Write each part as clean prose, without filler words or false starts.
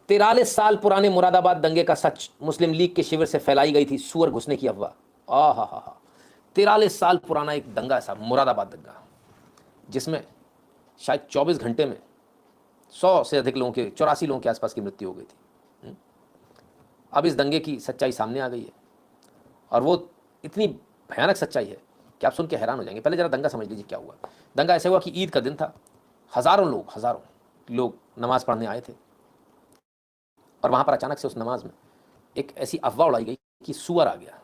43 साल पुराने मुरादाबाद दंगे का सच मुस्लिम लीग के शिविर से फैलाई गई थी सुअर घुसने की अफवाह। हा 43 साल पुराना एक दंगा था मुरादाबाद दंगा, जिसमें शायद 24 घंटे में 100 से अधिक लोगों के 84 लोगों के आसपास की मृत्यु हो गई थी। अब इस दंगे की सच्चाई सामने आ गई है और वो इतनी भयानक सच्चाई है कि आप सुन के हैरान हो जाएंगे। पहले जरा दंगा समझ लीजिए क्या हुआ। दंगा ऐसे हुआ कि ईद का दिन था, हज़ारों लोग नमाज पढ़ने आए थे और वहाँ पर अचानक से उस नमाज में एक ऐसी अफवाह उड़ाई गई कि सुअर आ गया।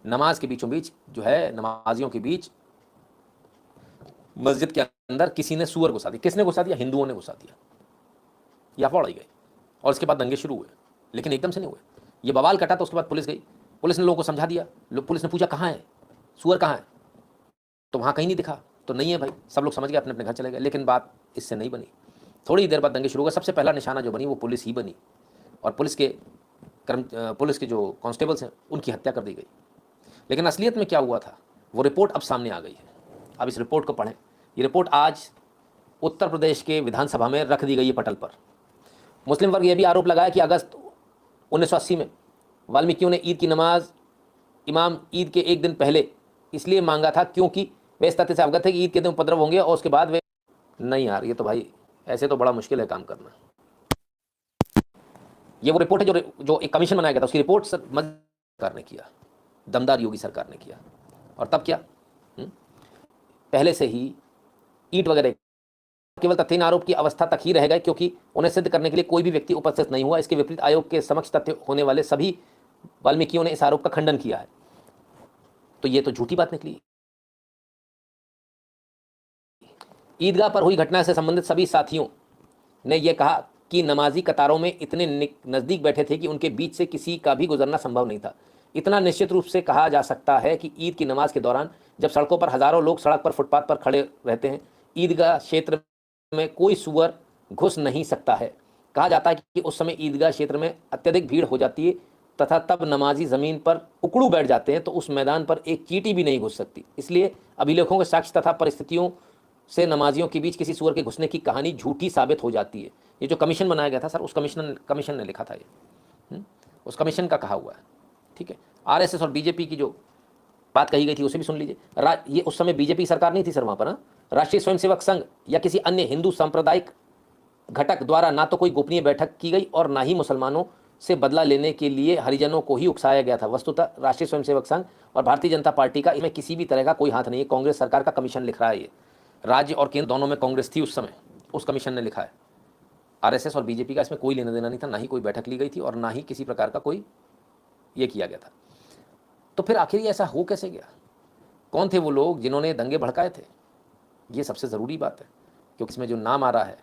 नमाज के बीचों बीच जो है, नमाजियों के बीच मस्जिद के अंदर किसी ने सुअर घुसा दिया। किसने घुसा दिया? हिंदुओं ने घुसा दिया। यह अफवाह उड़ाई गई और उसके बाद दंगे शुरू हुए, लेकिन एकदम से नहीं हुए। ये बवाल कटा तो उसके बाद पुलिस गई, पुलिस ने लोगों को समझा दिया। पुलिस ने पूछा कहाँ है सुअर, कहाँ है? तो वहाँ कहीं नहीं दिखा। तो नहीं है भाई, सब लोग समझ गए, अपने अपने घर चले गए। लेकिन बात इससे नहीं बनी। थोड़ी देर बाद दंगे शुरू हो गए। सबसे पहला निशाना जो बनी वो पुलिस ही बनी और पुलिस के जो कांस्टेबल्स हैं उनकी हत्या कर दी गई। लेकिन असलियत में क्या हुआ था वो रिपोर्ट अब सामने आ गई है। अब इस रिपोर्ट को पढ़ें। ये रिपोर्ट आज उत्तर प्रदेश के विधानसभा में रख दी गई है पटल पर। मुस्लिम वर्ग यह भी आरोप लगाया कि अगस्त 1980 में वाल्मीकियों ने ईद की नमाज इमाम ईद के एक दिन पहले इसलिए मांगा था क्योंकि वे इस तथ्य से अवगत थे कि ईद के दिन उपद्रव होंगे और उसके बाद वे नहीं। यार ये तो भाई ऐसे तो बड़ा मुश्किल है काम करना। ये वो रिपोर्ट है जो एक कमीशन बनाया गया था, उसकी रिपोर्ट सरकार ने किया, दमदार योगी सरकार ने किया। और तब क्या, पहले से ही ईंट वगैरह केवल तथ्यहीन आरोप की अवस्था तक ही रह गए क्योंकि उन्हें सिद्ध करने के लिए कोई भी व्यक्ति उपस्थित नहीं हुआ। इसके विपरीत आयोग के समक्ष तथ्य होने वाले सभी वाल्मीकियों ने इस आरोप का खंडन किया है। तो ये तो झूठी बात निकली। ईदगाह पर हुई घटना से संबंधित सभी साथियों ने यह कहा कि नमाजी कतारों में इतने नज़दीक बैठे थे कि उनके बीच से किसी का भी गुजरना संभव नहीं था। इतना निश्चित रूप से कहा जा सकता है कि ईद की नमाज के दौरान जब सड़कों पर हज़ारों लोग सड़क पर फुटपाथ पर खड़े रहते हैं, ईदगाह क्षेत्र में कोई सुअर घुस नहीं सकता है। कहा जाता है कि उस समय ईदगाह क्षेत्र में अत्यधिक भीड़ हो जाती है तथा तब नमाजी ज़मीन पर उकड़ू बैठ जाते हैं तो उस मैदान पर एक चींटी भी नहीं घुस सकती। इसलिए अभिलेखों के साक्ष्य तथा परिस्थितियों से नमाजियों के बीच किसी सुअर के घुसने की कहानी झूठी साबित हो जाती है। ये जो कमीशन बनाया गया था सर, उस कमीशन ने लिखा था ये, उस कमीशन का कहा हुआ है। ठीक है, आरएसएस और बीजेपी की जो बात कही गई थी उसे भी सुन लीजिए। ये उस समय बीजेपी सरकार नहीं थी सर वहाँ पर। राष्ट्रीय स्वयंसेवक संघ या किसी अन्य हिंदू सांप्रदायिक घटक द्वारा ना तो कोई गोपनीय बैठक की गई और ना ही मुसलमानों से बदला लेने के लिए हरिजनों को ही उकसाया गया था। वस्तुतः राष्ट्रीय स्वयंसेवक संघ और भारतीय जनता पार्टी का इसमें किसी भी तरह का कोई हाथ नहीं है। कांग्रेस सरकार का कमीशन लिख रहा है। ये राज्य और केंद्र दोनों में कांग्रेस थी उस समय, उस कमीशन ने लिखा है। आरएसएस और बीजेपी का इसमें कोई लेना देना नहीं था, ना ही कोई बैठक ली गई थी और ना ही किसी प्रकार का कोई ये किया गया था। तो फिर आखिर ये ऐसा हो कैसे गया? कौन थे वो लोग जिन्होंने दंगे भड़काए थे? ये सबसे ज़रूरी बात है क्योंकि इसमें जो नाम आ रहा है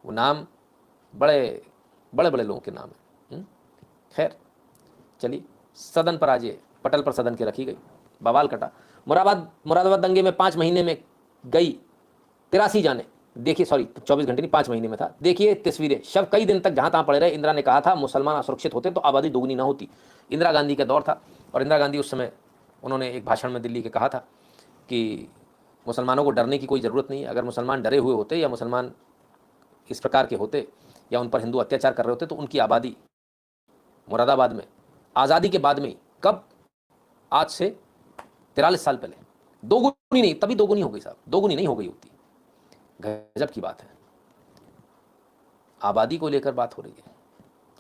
वो नाम बड़े बड़े लोगों के नाम है। खैर चलिए, सदन पर आज ये पटल पर सदन के रखी गई, बवाल कटा। मुरादाबाद दंगे में 5 महीने में गई 83 जाने। देखिए, सॉरी 24 घंटे नहीं, 5 महीने में था। देखिए तस्वीरें, शव कई दिन तक जहाँ तहाँ पड़े रहे। इंदिरा ने कहा था मुसलमान असुरक्षित होते तो आबादी दोगुनी ना होती। इंदिरा गांधी का दौर था और इंदिरा गांधी उस समय उन्होंने एक भाषण में दिल्ली के कहा था कि मुसलमानों को डरने की कोई ज़रूरत नहीं है। अगर मुसलमान डरे हुए होते या मुसलमान इस प्रकार के होते या उन पर हिंदू अत्याचार कर रहे होते तो उनकी आबादी मुरादाबाद में आज़ादी के बाद में, कब, आज से 43 साल पहले, दोगुनी नहीं, तभी दोगुनी हो गई साहब, दोगुनी नहीं हो गई होती। गजब की बात है, आबादी को लेकर बात हो रही है।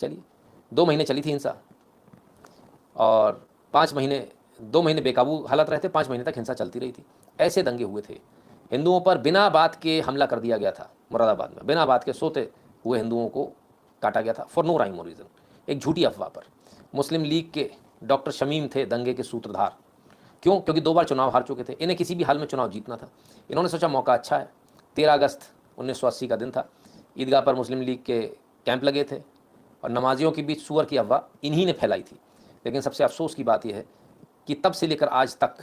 चलिए, 2 महीने चली थी हिंसा और 2 महीने बेकाबू हालत रहते, 5 महीने तक हिंसा चलती रही थी। ऐसे दंगे हुए थे। हिंदुओं पर बिना बात के हमला कर दिया गया था मुरादाबाद में। बिना बात के सोते हुए हिंदुओं को काटा गया था फॉर नो राइम और रीज़न, एक झूठी अफवाह पर। मुस्लिम लीग के डॉक्टर शमीम थे दंगे के सूत्रधार। क्यों? क्योंकि 2 बार चुनाव हार चुके थे। इन्हें किसी भी हाल में चुनाव जीतना था। इन्होंने सोचा मौका अच्छा है। 13 अगस्त 1980 का दिन था। ईदगाह पर मुस्लिम लीग के कैंप लगे थे और नमाजियों के बीच सुअर की अफवाह इन्हीं ने फैलाई थी। लेकिन सबसे अफसोस की बात यह है कि तब से लेकर आज तक,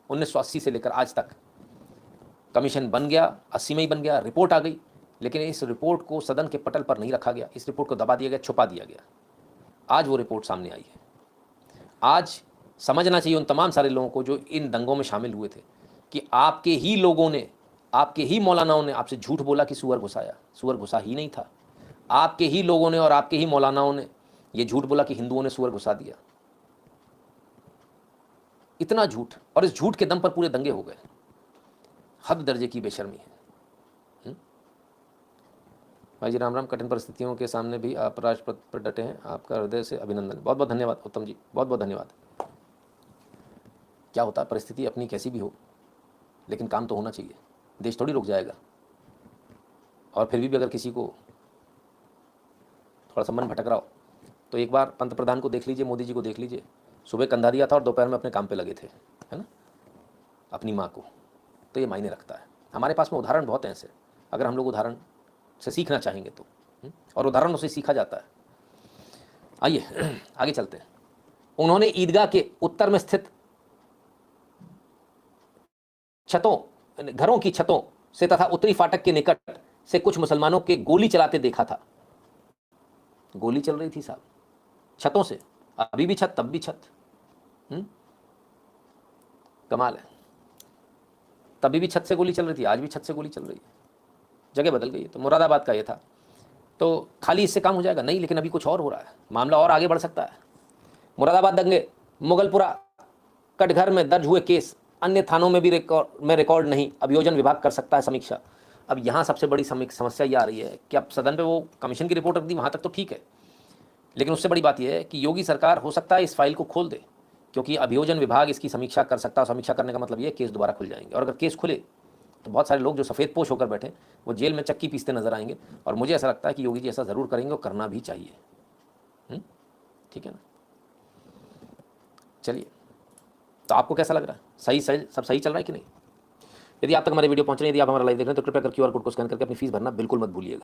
1980 से लेकर आज तक, कमीशन बन गया, 80 में ही बन गया, रिपोर्ट आ गई, लेकिन इस रिपोर्ट को सदन के पटल पर नहीं रखा गया। इस रिपोर्ट को दबा दिया गया, छुपा दिया गया। आज वो रिपोर्ट सामने आई है। आज समझना चाहिए उन तमाम सारे लोगों को जो इन दंगों में शामिल हुए थे कि आपके ही लोगों ने, आपके ही मौलानाओं ने आपसे झूठ बोला कि सुअर घुसाया। सुअर घुसा ही नहीं था। आपके ही लोगों ने और आपके ही मौलानाओं ने ये झूठ बोला कि हिंदुओं ने सुअर घुसा दिया। इतना झूठ, और इस झूठ के दम पर पूरे दंगे हो गए। हद दर्जे की बेशर्मी है। भाई जी राम राम। कठिन परिस्थितियों के सामने भी आप राजपथ पर डटे हैं, आपका हृदय से अभिनंदन। बहुत बहुत धन्यवाद उत्तम जी, बहुत बहुत धन्यवाद। क्या होता है, परिस्थिति अपनी कैसी भी हो, लेकिन काम तो होना चाहिए। देश थोड़ी रुक जाएगा। और फिर भी अगर किसी को थोड़ा सा मन भटक रहा हो तो एक बार पंत प्रधान को देख लीजिए, मोदी जी को देख लीजिए। सुबह कंधा दिया था और दोपहर में अपने काम पे लगे थे, है ना, अपनी माँ को। तो ये मायने रखता है। हमारे पास में उदाहरण बहुत हैं ऐसे, अगर हम लोग उदाहरण से सीखना चाहेंगे तो। और उदाहरणों से सीखा जाता है। आइए आगे चलते हैं। उन्होंने ईदगाह के उत्तर में स्थित छतों, घरों की छतों से तथा उत्तरी फाटक के निकट से कुछ मुसलमानों के गोली चलाते देखा था। गोली चल रही थी साहब, छतों से। अभी भी छत, तब भी छत। कमाल है। तभी भी छत से गोली चल रही थी, आज भी छत से गोली चल रही है। जगह बदल गई है। तो मुरादाबाद का ये था। तो खाली इससे काम हो जाएगा? नहीं, लेकिन अभी कुछ और हो रहा है, मामला और आगे बढ़ सकता है। मुरादाबाद दंगे, मुगलपुरा, कटघर में दर्ज हुए केस, अन्य थानों में भी रिकॉर्ड नहीं, अभियोजन विभाग कर सकता है समीक्षा। अब यहाँ सबसे बड़ी समस्या ये आ रही है कि अब सदन पे वो कमीशन की रिपोर्ट रख दी, वहाँ तक तो ठीक है, लेकिन उससे बड़ी बात यह है कि योगी सरकार हो सकता है इस फाइल को खोल दे, क्योंकि अभियोजन विभाग इसकी समीक्षा कर सकता है। समीक्षा करने का मतलब ये केस दोबारा खुल जाएंगे, और अगर केस खुले तो बहुत सारे लोग जो सफ़ेद पोश होकर बैठे वो जेल में चक्की पीसते नजर आएंगे। और मुझे ऐसा लगता है कि योगी जी ऐसा ज़रूर करेंगे, और करना भी चाहिए। ठीक है ना? चलिए, तो आपको कैसा लग रहा है? सही सब सही चल रहा है कि नहीं? यदि आप तक हमारे वीडियो पहुंच रहे हैं, यदि आप हमारा लाइव देख रहे हैं, तो कृपया कर QR कोड को स्कैन करके अपनी फीस भरना बिल्कुल मत भूलिएगा।